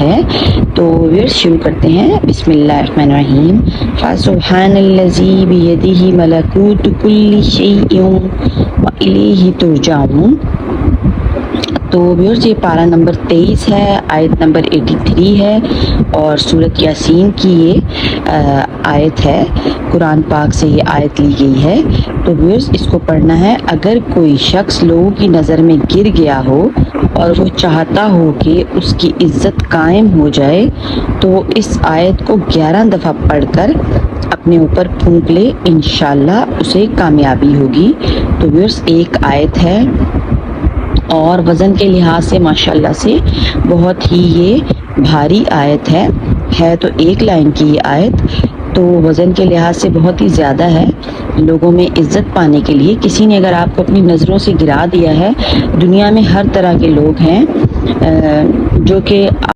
है। तो व्यूअर्स शुरू करते हैं। बिस्मिल्लाहिर्रहमानिर्रहीम। फसुब्हानल्लज़ी बियदिही मलकूतु कुल्ली शैइन व इलैहि तुरजाऊन। तो व्यूअर्स ये पारा नंबर 23 है, आयत नंबर 83 है और सूरत यासीन की ये आयत है। कुरान पाक से ये आयत ली गई है। तो व्यूअर्स इसको पढ़ना है। अगर कोई शख्स लोगों की नज़र में गिर गया हो और वो चाहता हो कि उसकी इज्जत कायम हो जाए तो इस आयत को 11 दफ़ा पढ़कर अपने ऊपर फूंक ले, इंशाल्लाह उसे कामयाबी होगी। तो व्यूअर्स एक आयत है और वज़न के लिहाज से माशाल्लाह से बहुत ही ये भारी आयत है तो एक लाइन की ये आयत, तो वज़न के लिहाज से बहुत ही ज़्यादा है। लोगों में इज़्ज़त पाने के लिए किसी ने अगर आपको अपनी नज़रों से गिरा दिया है, दुनिया में हर तरह के लोग हैं जो कि